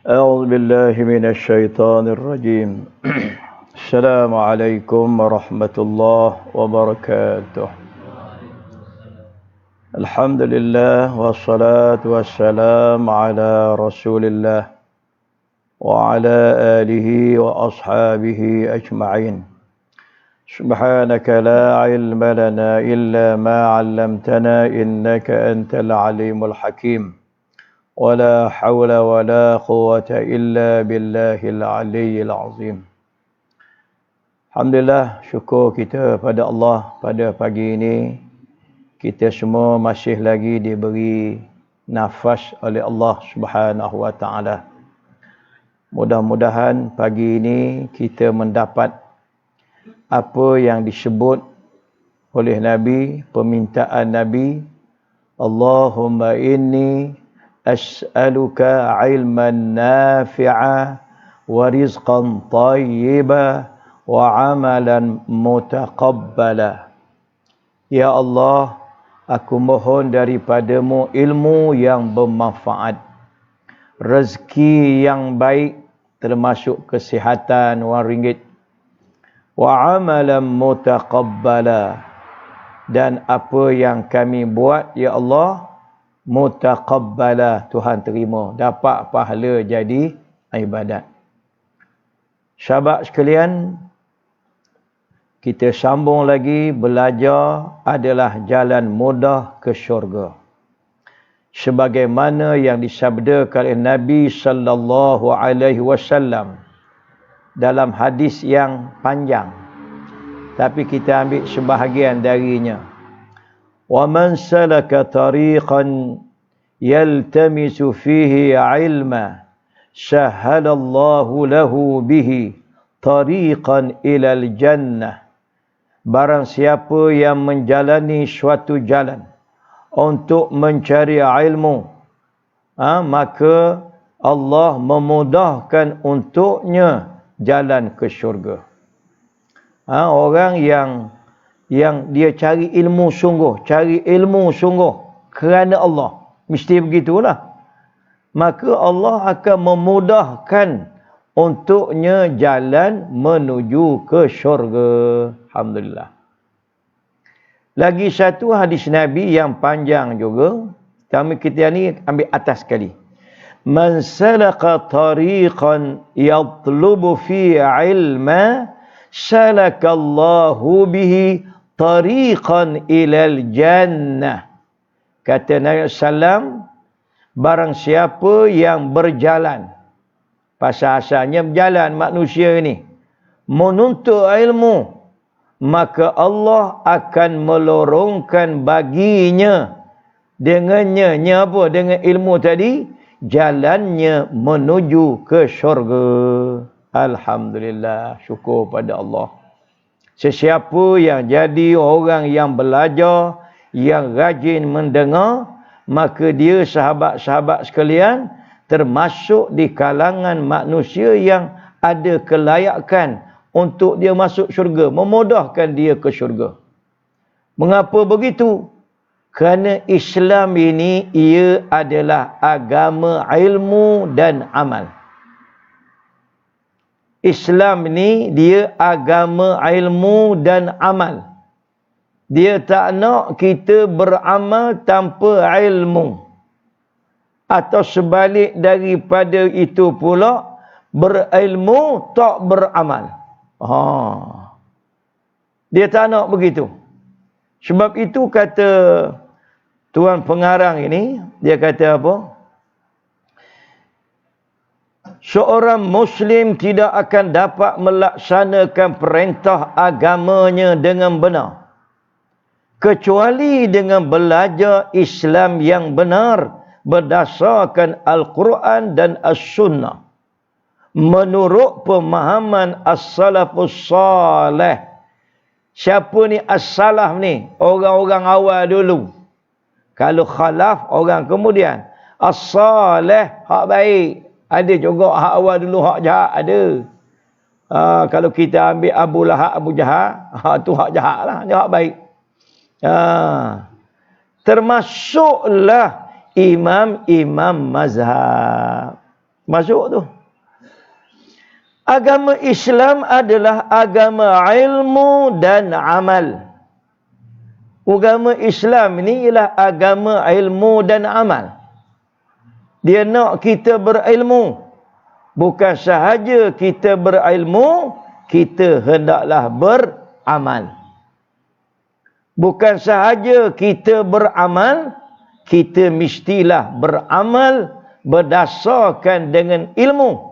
أعوذ بالله من الشيطان الرجيم السلام عليكم ورحمة الله وبركاته الحمد لله والصلاة والسلام على رسول الله وعلى آله وأصحابه أجمعين سبحانك لا علم لنا إلا ما علمتنا إنك أنت العليم الحكيم ولا حول ولا قوة إلا بالله العلي العظيم. Alhamdulillah, syukur kita pada Allah pada pagi ini. Kita semua masih lagi diberi nafas oleh Allah Subhanahu wa taala. Mudah-mudahan pagi ini kita mendapat apa yang disebut oleh Nabi, permintaan Nabi, Allahumma inni as'aluka ilman nafi'a wa rizqan tayyiba wa amalan mutaqabbala. Ya Allah, aku mohon daripadamu ilmu yang bermanfaat, rezeki yang baik termasuk kesihatan wang ringgit, wa amalan mutaqabbala, dan apa yang kami buat ya Allah mutaqabbala, Tuhan terima, dapat pahala jadi ibadat. Sahabat sekalian, kita sambung lagi belajar adalah jalan mudah ke syurga. Sebagaimana yang disabdakan oleh Nabi sallallahu alaihi wasallam dalam hadis yang panjang, tapi kita ambil sebahagian darinya. وَمَنْ سَلَكَ طَرِيقًا يَلْتَمِسُ فِيهِ عِلْمًا سَهَّلَ اللَّهُ لَهُ بِهِ طَرِيقًا إِلَى الْجَنَّةِ. Barang siapa yang menjalani suatu jalan untuk mencari ilmu, maka Allah memudahkan untuknya jalan ke syurga. Orang yang dia cari ilmu sungguh kerana Allah, mesti begitulah, maka Allah akan memudahkan untuknya jalan menuju ke syurga. Alhamdulillah. Lagi satu hadis Nabi yang panjang juga, kami kita ni ambil atas sekali. Man salaka tariqan yatlubu fi ilma salakallahu bihi tariqan ilal jannah. Kata Nabi SAW, barang siapa yang berjalan, pasal asalnya berjalan manusia ini, menuntut ilmu, maka Allah akan melorongkan baginya dengannya, dengan ilmu tadi, jalannya menuju ke syurga. Alhamdulillah, syukur pada Allah. Sesiapa yang jadi orang yang belajar, yang rajin mendengar, maka dia sahabat-sahabat sekalian termasuk di kalangan manusia yang ada kelayakan untuk dia masuk syurga, memudahkan dia ke syurga. Mengapa begitu? Kerana Islam ini ia adalah agama ilmu dan amal. Islam ni dia agama ilmu dan amal. Dia tak nak kita beramal tanpa ilmu. Atau sebalik daripada itu pula, berilmu tak beramal. Dia tak nak begitu. Sebab itu kata Tuan Pengarang ini, dia kata apa? Seorang Muslim tidak akan dapat melaksanakan perintah agamanya dengan benar, kecuali dengan belajar Islam yang benar berdasarkan Al-Quran dan As-Sunnah, menurut pemahaman As-Salafus Salih. Siapa ni As-Salaf ni? Orang-orang awal dulu. Kalau Khalaf, orang kemudian. As-Salih, hak baik. Ada juga hak awal dulu, hak jahat ada. Kalau kita ambil Abu Lahab, Abu Jahal, tu hak jahat lah, dia hak baik. Termasuklah imam-imam mazhab. Masuk tu. Agama Islam adalah agama ilmu dan amal. Agama Islam ni ialah agama ilmu dan amal. Dia nak kita berilmu. Bukan sahaja kita berilmu, kita hendaklah beramal. Bukan sahaja kita beramal, kita mestilah beramal berdasarkan dengan ilmu.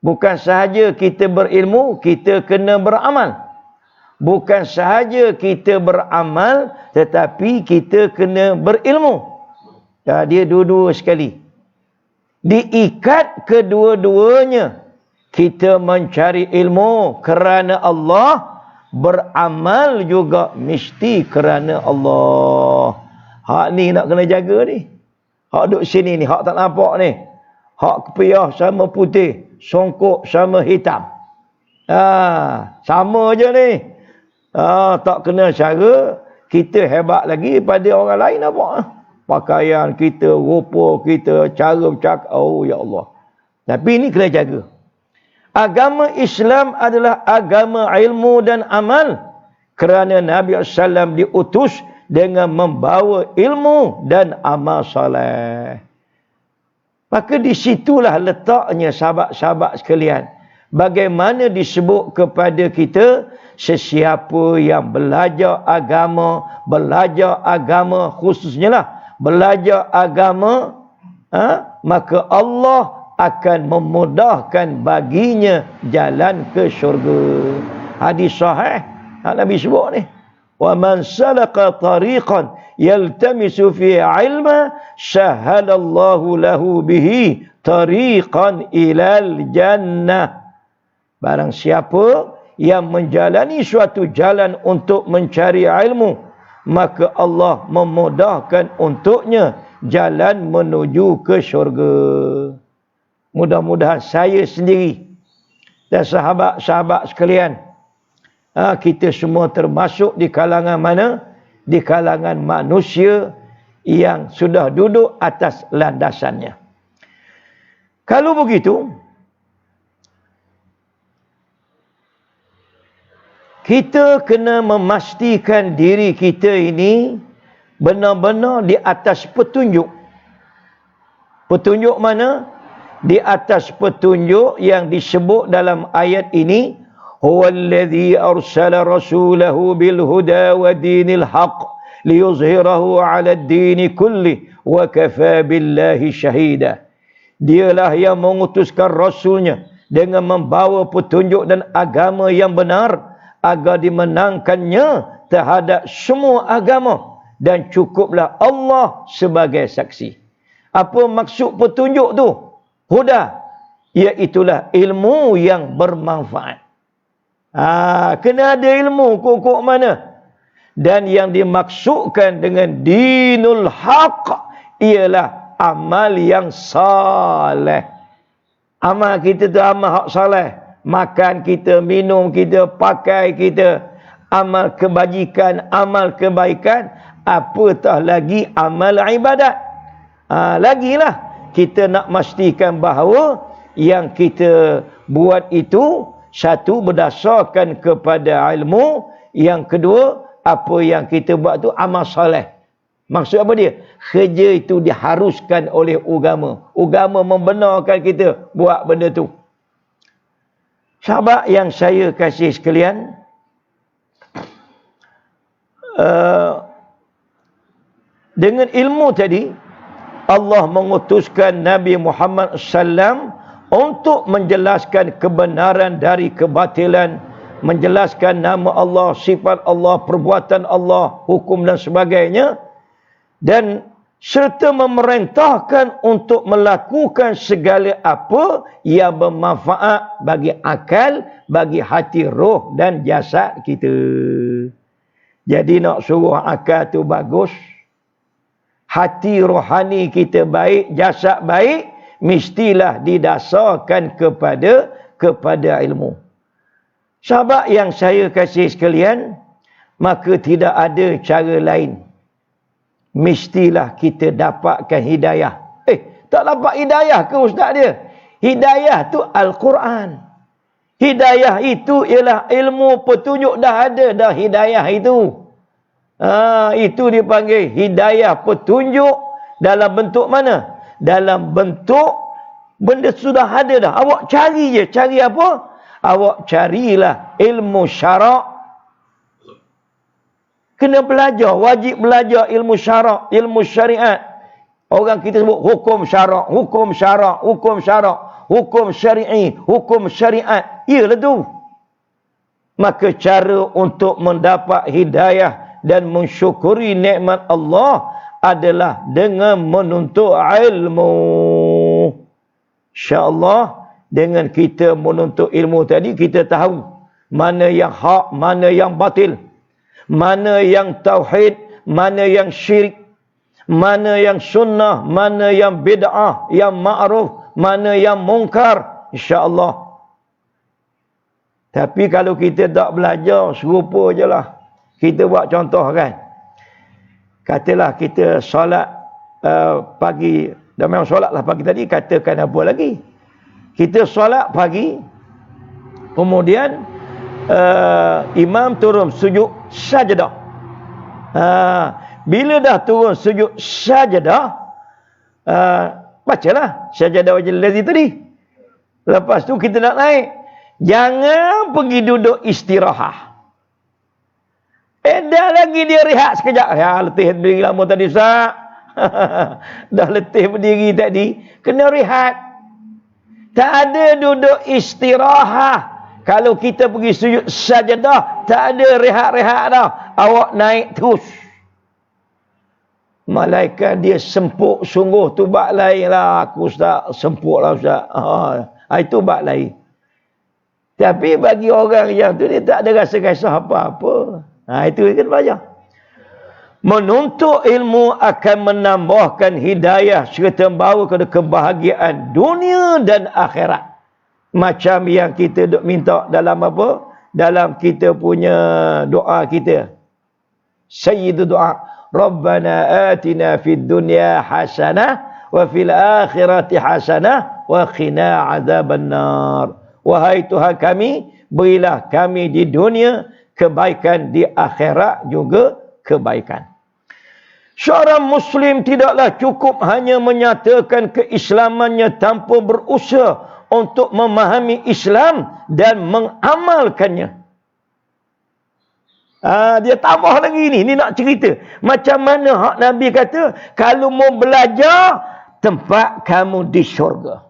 Bukan sahaja kita berilmu, kita kena beramal. Bukan sahaja kita beramal, tetapi kita kena berilmu. Ya, dia dua-dua sekali. Diikat kedua-duanya. Kita mencari ilmu kerana Allah, beramal juga mesti kerana Allah. Hak ni nak kena jaga ni. Hak duduk sini ni, hak tak nampak ni. Hak kepiah sama putih, songkok sama hitam. Sama je ni. Tak kena cara kita hebat lagi pada orang lain apa? Pakaian kita, rupa kita, cara bercakap. Oh ya Allah. Tapi ini kena jaga. Agama Islam adalah agama ilmu dan amal. Kerana Nabi SAW diutus dengan membawa ilmu dan amal soleh. Maka di situlah letaknya sahabat-sahabat sekalian. Bagaimana disebut kepada kita, sesiapa yang belajar agama khususnya lah, belajar agama, maka Allah akan memudahkan baginya jalan ke syurga. Hadis sahih, Nabi sebut ni. Wa man salaka tariqan yaltamisu fi ilma syahalallahu lahu bihi tariqan ilal jannah. Barang siapa yang menjalani suatu jalan untuk mencari ilmu, maka Allah memudahkan untuknya jalan menuju ke syurga. Mudah-mudahan saya sendiri dan sahabat-sahabat sekalian, kita semua termasuk di kalangan mana? Di kalangan manusia yang sudah duduk atas landasannya. Kalau begitu, kita kena memastikan diri kita ini benar-benar di atas petunjuk. Petunjuk mana? Di atas petunjuk yang disebut dalam ayat ini, huwallazi arsala rasulahu bil huda wa dinil haqq liyuzhirahu 'ala ad-din kulli wa kafa billahi syahida. Dialah yang mengutuskan rasulnya dengan membawa petunjuk dan agama yang benar agar dimenangkannya terhadap semua agama, dan cukuplah Allah sebagai saksi. Apa maksud petunjuk tu? Huda, iaitulah ilmu yang bermanfaat. Kena ada ilmu kok mana? Dan yang dimaksudkan dengan dinul haq ialah amal yang saleh. Amal kita tu amal hak saleh. Makan kita, minum kita, pakai kita, amal kebajikan, amal kebaikan, apatah lagi amal ibadat. Lagilah kita nak pastikan bahawa yang kita buat itu, satu berdasarkan kepada ilmu, yang kedua apa yang kita buat tu amal soleh. Maksud apa dia? Kerja itu diharuskan oleh agama. Agama membenarkan kita buat benda tu. Sahabat yang saya kasih sekalian, dengan ilmu tadi, Allah mengutuskan Nabi Muhammad SAW untuk menjelaskan kebenaran dari kebatilan, menjelaskan nama Allah, sifat Allah, perbuatan Allah, hukum dan sebagainya, dan serta memerintahkan untuk melakukan segala apa yang bermanfaat bagi akal, bagi hati, roh dan jasad kita. Jadi nak suruh akal tu bagus, hati rohani kita baik, jasad baik, mestilah didasarkan kepada ilmu. Sahabat yang saya kasih sekalian, maka tidak ada cara lain. Mestilah kita dapatkan hidayah. Tak dapat hidayah ke ustaz dia? Hidayah tu Al-Quran. Hidayah itu ialah ilmu petunjuk, dah ada dah hidayah itu. Itu dipanggil hidayah petunjuk dalam bentuk mana? Dalam bentuk benda sudah ada dah. Awak cari je. Cari apa? Awak carilah ilmu syarak. Kena belajar. Wajib belajar ilmu syarak, ilmu syariat. Orang kita sebut hukum syarak, hukum syarak, hukum syarak, hukum syari'i, hukum syariat. Iyalah tu. Maka cara untuk mendapat hidayah dan mensyukuri nikmat Allah adalah dengan menuntut ilmu. InsyaAllah dengan kita menuntut ilmu tadi, kita tahu mana yang hak, mana yang batil, mana yang tauhid, mana yang syirik, mana yang sunnah, mana yang bid'ah, yang ma'ruf, mana yang mungkar, insya-Allah. Tapi kalau kita tak belajar, serupa je lah. Kita buat contoh kan. Katalah kita solat pagi, dah memang solat lah pagi tadi, katakan apa lagi. Kita solat pagi, kemudian imam turun sujud sajadah. Bila dah turun sujud sajadah, bacalah sajadah wajil lazi tadi. Lepas tu kita nak naik. Jangan pergi duduk istirahat. Dah lagi dia rehat sekejap. Ya, letih berdiri lama tadi, Ustaz. Dah letih berdiri tadi. Kena rehat. Tak ada duduk istirahat. Kalau kita pergi sujud sajadah, tak ada rehat-rehat dah. Awak naik terus. Malaikat dia sempuk sungguh tu bab lain lah. Aku Ustaz, sempuk lah Ustaz. Itu bab lain. Tapi bagi orang yang tu, dia tak ada rasa kisah apa-apa. Itu kan belajar. Menuntut ilmu akan menambahkan hidayah serta membawa kepada kebahagiaan dunia dan akhirat. Macam yang kita duk minta dalam apa? Dalam kita punya doa kita. Sayyidu doa. Rabbana atina fid dunya hasanah wa fil akhirati hasanah wa qina azaban nar. Wahai Tuhan kami, berilah kami di dunia kebaikan, di akhirat juga kebaikan. Seorang Muslim tidaklah cukup hanya menyatakan keislamannya tanpa berusaha untuk memahami Islam dan mengamalkannya. Dia tambah lagi ni nak cerita. Macam mana hak Nabi kata, kalau mau belajar, tempat kamu di syurga.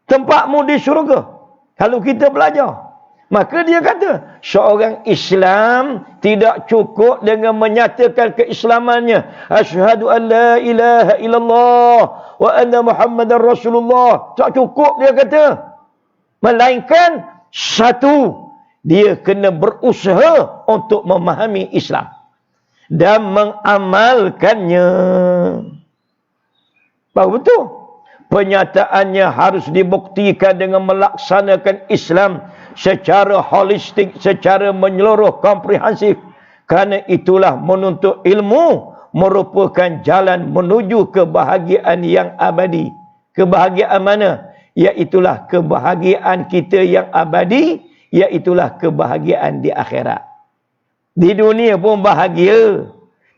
Tempatmu di syurga. Kalau kita belajar. Maka dia kata, seorang Islam tidak cukup dengan menyatakan keislamannya. Asyhadu an la ilaha illallah wa anna Muhammadar Rasulullah. Tak cukup dia kata. Melainkan satu, dia kena berusaha untuk memahami Islam dan mengamalkannya. Baru betul. Penyataannya harus dibuktikan dengan melaksanakan Islam secara holistik, secara menyeluruh, komprehensif. Kerana itulah menuntut ilmu merupakan jalan menuju kebahagiaan yang abadi. Kebahagiaan mana? Iaitulah kebahagiaan kita yang abadi, iaitulah kebahagiaan di akhirat. Di dunia pun bahagia,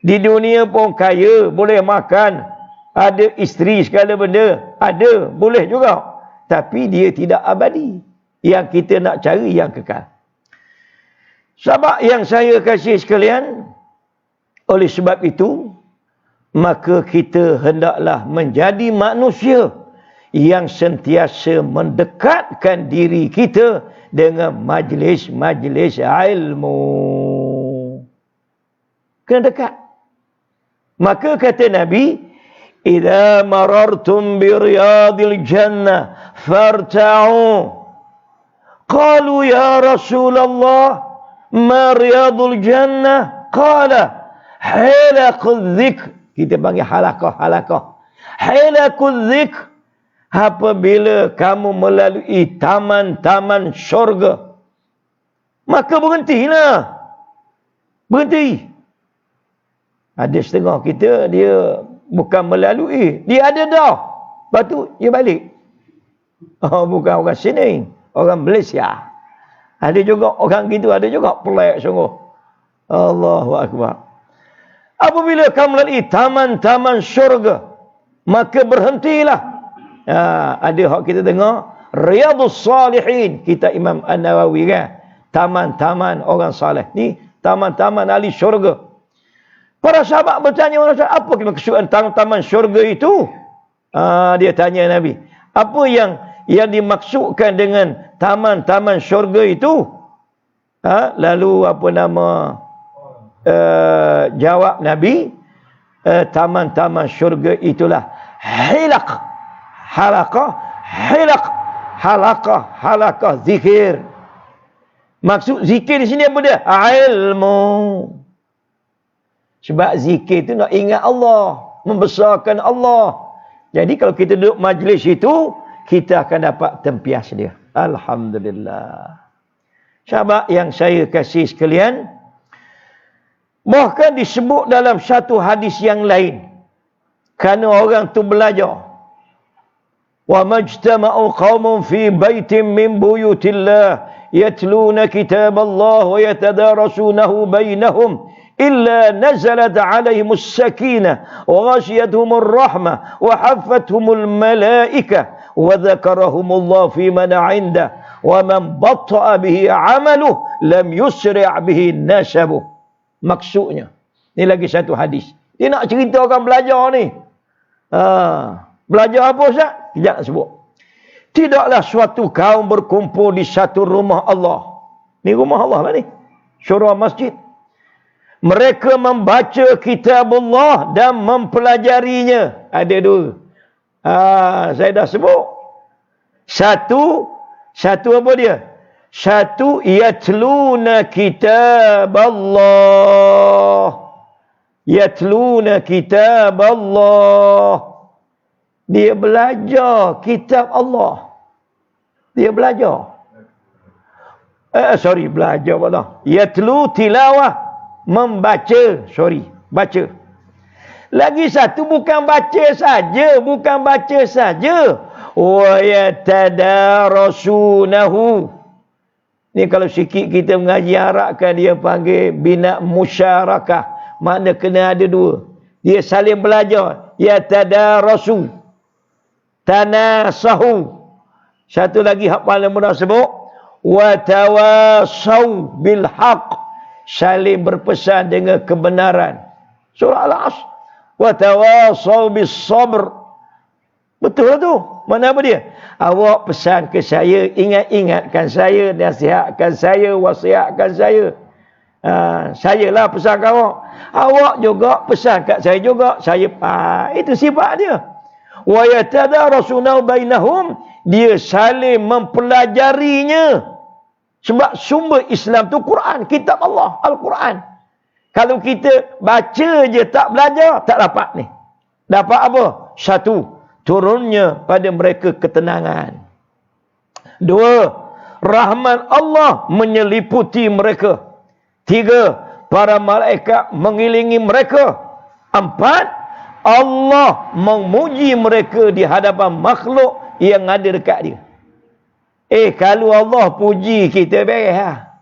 di dunia pun kaya, boleh makan, ada isteri segala benda, ada, boleh juga. Tapi dia tidak abadi. Yang kita nak cari yang kekal. Sahabat yang saya kasih sekalian, oleh sebab itu, maka kita hendaklah menjadi manusia yang sentiasa mendekatkan diri kita dengan majlis-majlis ilmu. Kena dekat. Maka kata Nabi, إذا مررتم برياض الجنة فارتعوا قالوا يا رسول الله ما رياض الجنة قال حلق الذكر. Kita panggil halaqah. حلق الذكر. Apabila kamu melalui taman-taman syurga, maka berhentilah. Berhenti. Ada setengah kita, dia Bukan melalui. Dia ada dah. Lepas tu, dia balik. Oh, bukan orang sini. Orang Malaysia. Ada juga orang gitu. Ada juga pelik sungguh. Allahu Akbar. Apabila kamu melalui taman-taman syurga, maka berhentilah. Ada hak kita dengar. Riyadhus Salihin. Kita Imam An-Nawawi kan. Taman-taman orang saleh. Ni taman-taman ahli syurga. Para sahabat bertanya, apa maksud taman syurga itu? Dia tanya Nabi, apa yang dimaksudkan dengan taman-taman syurga itu? Lalu apa nama jawab Nabi, taman-taman syurga itulah hilaq, halaqah zikir. Maksud zikir di sini apa dia? Ilmu. Sebab zikir itu nak ingat Allah, membesarkan Allah. Jadi kalau kita duduk majlis itu, kita akan dapat tempias dia. Alhamdulillah. Sahabat yang saya kasih sekalian, bahkan disebut dalam satu hadis yang lain, kerana orang tu belajar. Wa majtama'u qaumun fi baitin min buyutillah yatluna kitab Allah wa yatadarasunahu bainahum إلا نزلت عليهم السكينة وغشيتهم الرحمة وحفتهم الملائكة وذكرهم الله في من عنده ومن بطأ به عمله لم يسرع به نسبه. Maksudnya, ni lagi satu hadis. Dia nak cerita orang belajar ni. Belajar apa Ustaz? Sekejap nak sebut. Tidaklah suatu kaum berkumpul di satu rumah Allah. Ni rumah Allah lah ni. Syurah masjid. Mereka membaca kitab Allah dan mempelajarinya. Ada dua. Saya dah sebut. Satu apa dia? Satu, yatluna kitab Allah. Yatluna kitab Allah. Dia belajar kitab Allah. Dia belajar. Belajar Allah. Yatlu tilawah. Membaca, baca. Lagi satu bukan baca saja, wa yatadarasunahu. Ni kalau sikit kita mengaji Arab kan dia panggil bina musyarakah. Makna kena ada dua. Dia saling belajar. Yatadarasu. Tanasahu. Satu lagi hak paling mudah sebut. Wa tawasau bil haqq. Saling berpesan dengan kebenaran. Surah Al-Asr. Wa tawasau bis sabr. Betul tu. Mana apa dia? Awak pesan ke saya, ingatkan saya, nasihatkan saya, wasiatkan saya. Saya lah pesan ke awak. Awak juga pesan kat saya juga. Itu sifat dia. Wa yatadarasunahu bainahum. Dia saling mempelajarinya. Sebab sumber Islam tu Quran, kitab Allah, Al-Quran. Kalau kita baca je tak belajar, tak dapat ni. Dapat apa? Satu, turunnya pada mereka ketenangan. Dua, rahmat Allah menyeliputi mereka. Tiga, para malaikat mengilingi mereka. Empat, Allah memuji mereka di hadapan makhluk yang ada dekat dia. Kalau Allah puji kita beres lah.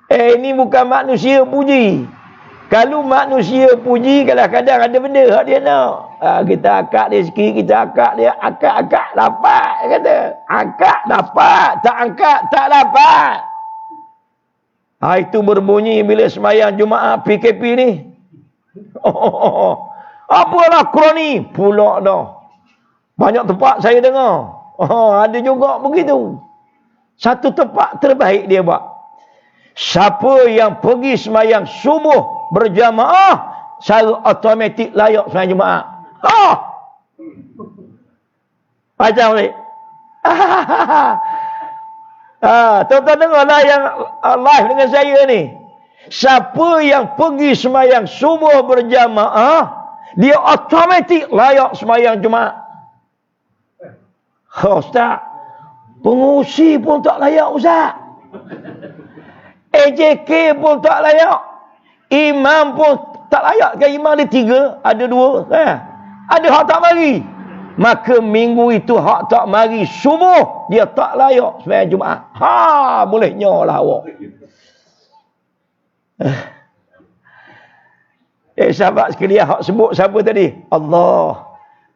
Ini bukan manusia puji. Kalau manusia puji, kadang-kadang ada benda hak dia nak. Kita akak dia sikit, kita akak dia. Akak dapat, kata. Akak dapat, tak akak tak dapat. Itu berbunyi bila semayang Jumaat PKP ni. Apalah kroni? Pulak dah. Banyak tempat saya dengar. Ada juga begitu. Satu tempat terbaik dia buat. Siapa yang pergi semayang subuh berjamaah, secara automatik layak semayang Jumaat. Macam ni. Tuan-tuan dengarlah yang live dengan saya ni. Siapa yang pergi semayang subuh berjamaah, dia automatik layak semayang Jumaat. Ustaz, pengurusi pun tak layak Ustaz. AJK pun tak layak. Imam pun Tak layak ke imam dia 3, ada 2. Ada hak tak mari. Maka minggu itu hak tak mari subuh, dia tak layak sembahyang Jumaat. Boleh nyolah awak. Sahabat sekalian, hak sebut siapa tadi? Allah.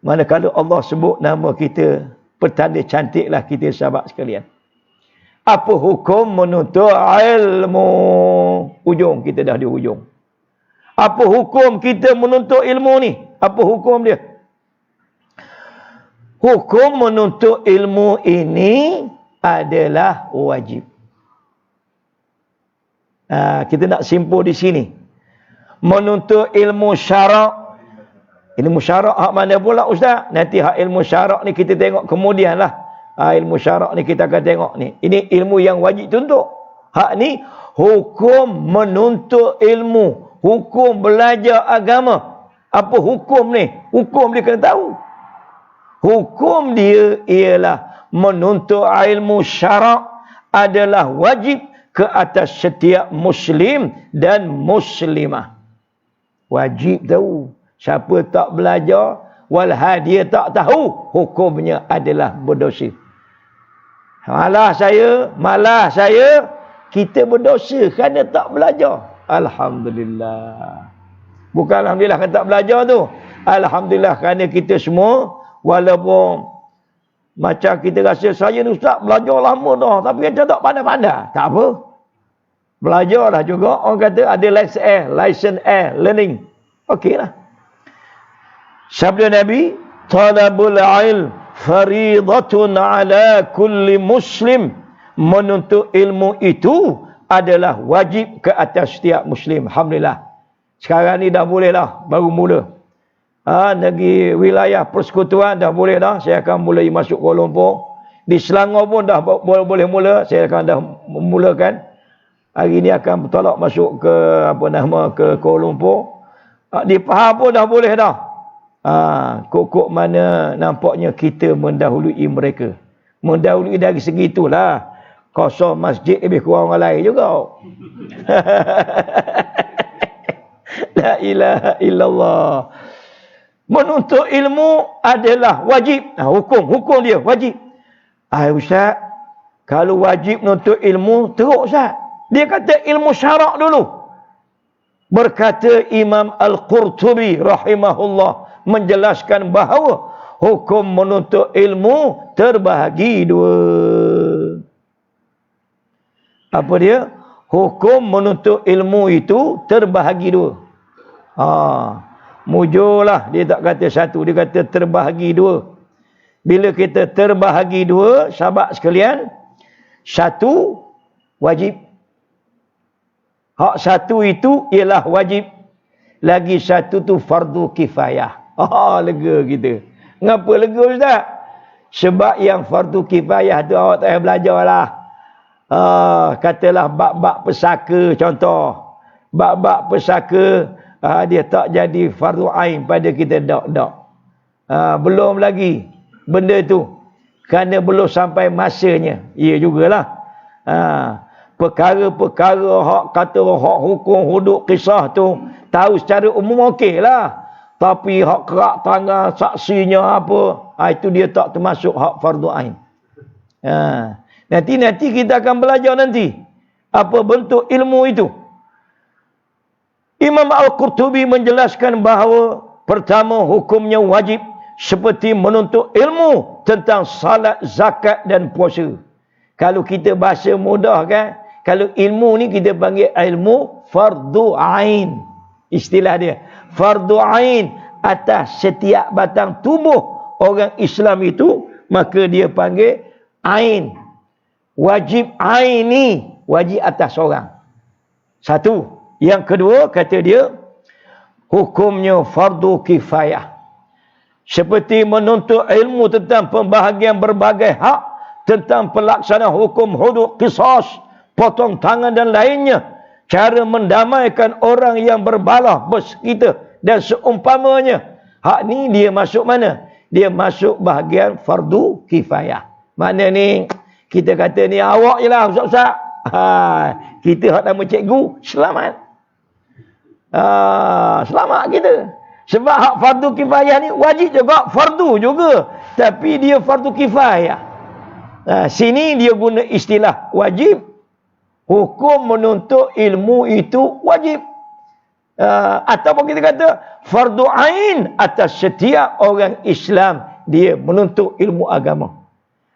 Manakala Allah sebut nama kita, petanda cantiklah kita sahabat sekalian. Apa hukum menuntut ilmu? Ujung, kita dah di hujung. Apa hukum kita menuntut ilmu ni? Apa hukum dia? Hukum menuntut ilmu ini adalah wajib. Kita nak simpul di sini. Menuntut ilmu syarak. Ilmu syarak hak mana pula ustaz? Nanti hak ilmu syarak ni kita tengok kemudian lah. Ilmu syarak ni kita akan tengok ni. Ini ilmu yang wajib tuntut. Hak ni hukum menuntut ilmu. Hukum belajar agama. Apa hukum ni? Hukum dia kena tahu. Hukum dia ialah menuntut ilmu syarak adalah wajib ke atas setiap muslim dan muslimah. Wajib tahu. Siapa tak belajar, walhal dia tak tahu, hukumnya adalah berdosa. Malah saya, kita berdosa kerana tak belajar. Alhamdulillah. Bukan alhamdulillah kerana tak belajar tu. Alhamdulillah kerana kita semua, walaupun macam kita rasa saya ni ustaz belajar lama dah, tapi kita tak pandai-pandai. Tak apa. Belajarlah juga. Orang kata ada license A, learning. Okeylah. Sabda Nabi, talabul ilm faridatun ala kulli muslim. Menuntut ilmu itu adalah wajib ke atas setiap muslim. Alhamdulillah. Sekarang ni dah boleh lah, baru mula. Negeri wilayah persekutuan dah boleh dah. Saya akan mulai masuk Kuala Lumpur. Di Selangor pun dah boleh mula. Saya akan dah memulakan. Hari ni akan bertolak masuk ke ke Kuala Lumpur. Di Pahang pun dah boleh dah. Kok mana nampaknya kita mendahului mereka. Mendahului dari segi itulah. Kosong masjid lebih kurang orang lain juga. La ilaha illallah. Menuntut ilmu adalah wajib. Hukum dia wajib. Ustaz, kalau wajib menuntut ilmu, teruk Ustaz. Dia kata ilmu syarak dulu. Berkata Imam Al-Qurtubi rahimahullah menjelaskan bahawa hukum menuntut ilmu terbahagi 2. Apa dia? Hukum menuntut ilmu itu terbahagi 2. Mujurlah, dia tak kata 1, dia kata terbahagi 2. Bila kita terbahagi 2, sahabat sekalian, 1 wajib. Hak 1 itu ialah wajib. Lagi 1 tu fardu kifayah. Lega kita. Ngapa lega ustaz? Sebab yang fardu kifayah tu awak tak payah belajar lah. Katalah bab-bab pesaka contoh. Bab-bab pesaka dia tak jadi fardu ain pada kita dak. Belum lagi benda tu kerana belum sampai masanya. Ya jugalah. Perkara-perkara hak kata hak hukum hudud kisah tu tahu secara umum okeylah. Tapi hak kerak tangan saksinya apa, itu dia tak termasuk hak fardu ain. Nanti kita akan belajar nanti apa bentuk ilmu itu. Imam Al-Qurtubi menjelaskan bahawa pertama hukumnya wajib seperti menuntut ilmu tentang salat, zakat dan puasa. Kalau kita bahasa mudah kan, kalau ilmu ni kita panggil ilmu fardu ain. Istilah dia fardu ain atas setiap batang tubuh orang Islam itu, maka dia panggil ain. Wajib aini, wajib atas orang. 1. Yang kedua, kata dia, hukumnya fardu kifayah. Seperti menuntut ilmu tentang pembahagian berbagai hak, tentang pelaksanaan hukum hudud, qisas, potong tangan dan lainnya. Cara mendamaikan orang yang berbalah bersekitar dan seumpamanya. Hak ni dia masuk mana? Dia masuk bahagian fardu kifayah. Mana ni? Kita kata ni awak je lah ustaz-ustaz. Kita hak nama cikgu, selamat. Selamat kita. Sebab hak fardu kifayah ni wajib juga, fardu juga. Tapi dia fardu kifayah. Sini dia guna istilah wajib. Hukum menuntut ilmu itu wajib. Ataupun kita kata fardu ain atas setiap orang Islam dia menuntut ilmu agama.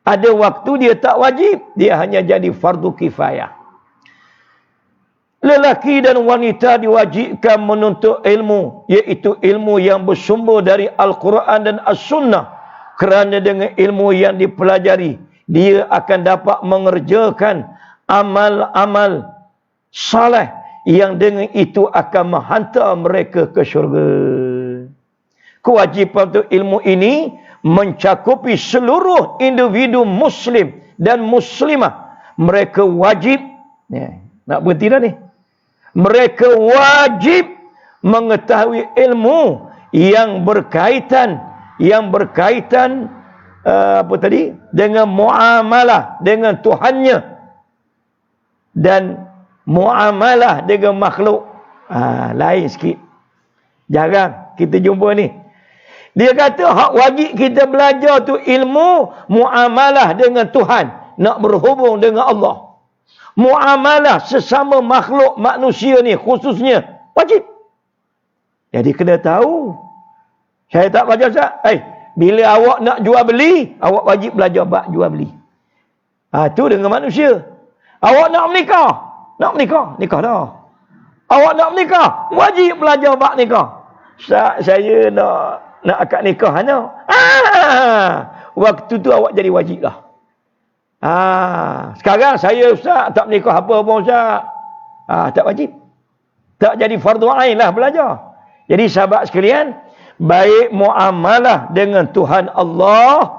Ada waktu dia tak wajib, dia hanya jadi fardu kifayah. Lelaki dan wanita diwajibkan menuntut ilmu, iaitu ilmu yang bersumber dari Al-Quran dan As-Sunnah. Kerana dengan ilmu yang dipelajari, dia akan dapat mengerjakan amal-amal saleh yang dengan itu akan menghantar mereka ke syurga. Kewajipan untuk ilmu ini mencakupi seluruh individu muslim dan muslimah. Mereka wajib, nak berhenti dah ni. Mereka wajib mengetahui ilmu yang berkaitan dengan muamalah dengan Tuhannya dan muamalah dengan makhluk. Lain sikit. Jarang kita jumpa ni. Dia kata hak wajib kita belajar tu ilmu muamalah dengan Tuhan, nak berhubung dengan Allah. Muamalah sesama makhluk manusia ni khususnya wajib. Jadi kena tahu. Saya tak belajar Ustaz. Bila awak nak jual beli, awak wajib belajar bab jual beli. Tu dengan manusia. Awak nak menikah, nikah dah. Awak nak menikah, wajib belajar bab nikah. Ustaz, saya nak akad nikah anak. Waktu tu awak jadi wajib lah. Sekarang saya Ustaz tak menikah apa pun Ustaz. Tak wajib. Tak jadi fardu ain lah belajar. Jadi sahabat sekalian, baik muamalah dengan Tuhan Allah,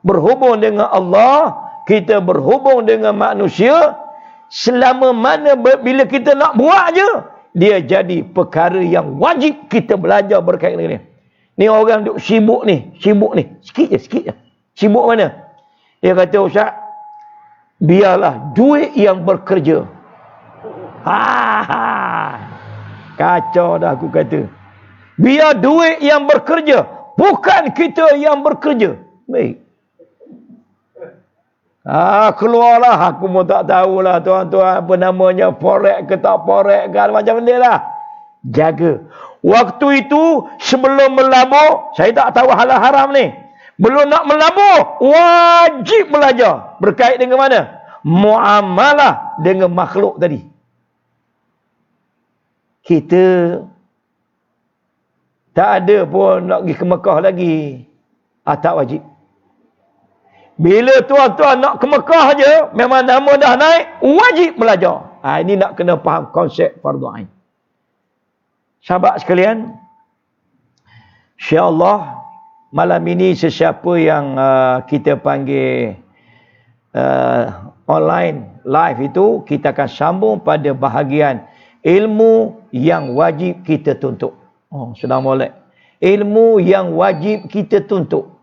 berhubung dengan Allah, kita berhubung dengan manusia, selama mana bila kita nak buat je, dia jadi perkara yang wajib kita belajar berkaitan dengan dia. Ni orang duk sibuk ni. Sikit je. Sibuk mana? Dia kata, Ustaz, biarlah duit yang bekerja. Kacau dah aku kata. Biar duit yang bekerja, bukan kita yang bekerja. Baik. Keluarlah, aku pun tak tahulah tuan-tuan apa namanya, forex ke tak forex ke, macam ni lah. Jaga. Waktu itu sebelum melabur, saya tak tahu halal haram ni. Belum nak melabur, wajib belajar. Berkait dengan mana? Muamalah dengan makhluk tadi. Kita tak ada pun nak pergi ke Mekah lagi. Tak wajib. Bila tuan-tuan nak ke Mekah je, memang nama dah naik, wajib belajar. Ini nak kena faham konsep fardu ain. Sahabat sekalian, insya-Allah malam ini sesiapa yang kita panggil online live itu, kita akan sambung pada bahagian ilmu yang wajib kita tuntut. Sudah molek. Ilmu yang wajib kita tuntut.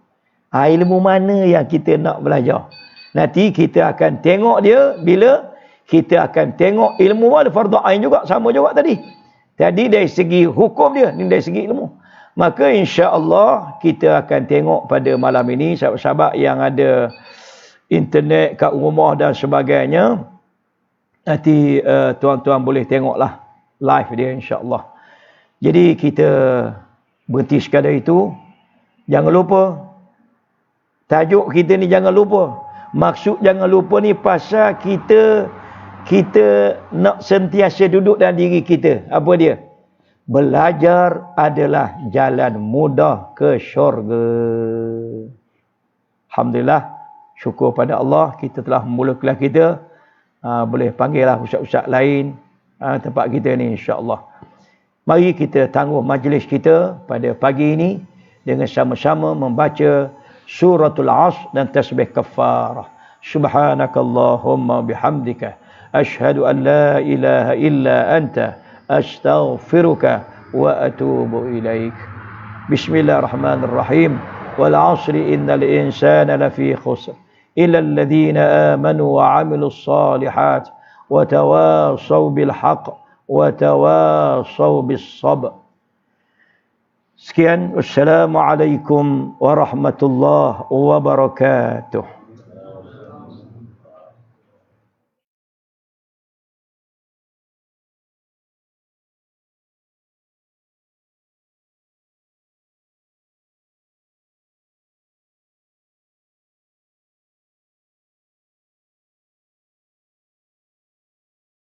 Ilmu mana yang kita nak belajar? Nanti kita akan tengok dia bila kita akan tengok ilmu ada fardu ain juga, sama juga tadi. Tadi dari segi hukum dia, ni dari segi ilmu. Maka insya-Allah kita akan tengok pada malam ini, sahabat-sahabat yang ada internet kat rumah dan sebagainya. Nanti tuan-tuan boleh tengoklah live dia insya-Allah. Jadi kita berhenti sekadar itu. Jangan lupa tajuk kita ni, jangan lupa. Maksud jangan lupa ni pasal kita nak sentiasa duduk dalam diri kita. Apa dia? Belajar adalah jalan mudah ke syurga. Alhamdulillah, syukur pada Allah, kita telah memula kelas kita. Boleh panggil lah ustaz-ustaz lain tempat kita ni insya-Allah. Mari kita tangguh majlis kita pada pagi ini dengan sama-sama membaca suratul Asr dan tasbih kafarah. Subhanakallahumma bihamdika asyhadu an la ilaha illa anta astaghfiruka wa atubu ilaik. Bismillahirrahmanirrahim. Wal 'asri innal insana lafi khusr illa alladhina amanu wa 'amilus solihat wa tawassaw bil haqq wa tawasaw bis-sabr. Sekian, wassalamualaikum warahmatullahi wabarakatuh.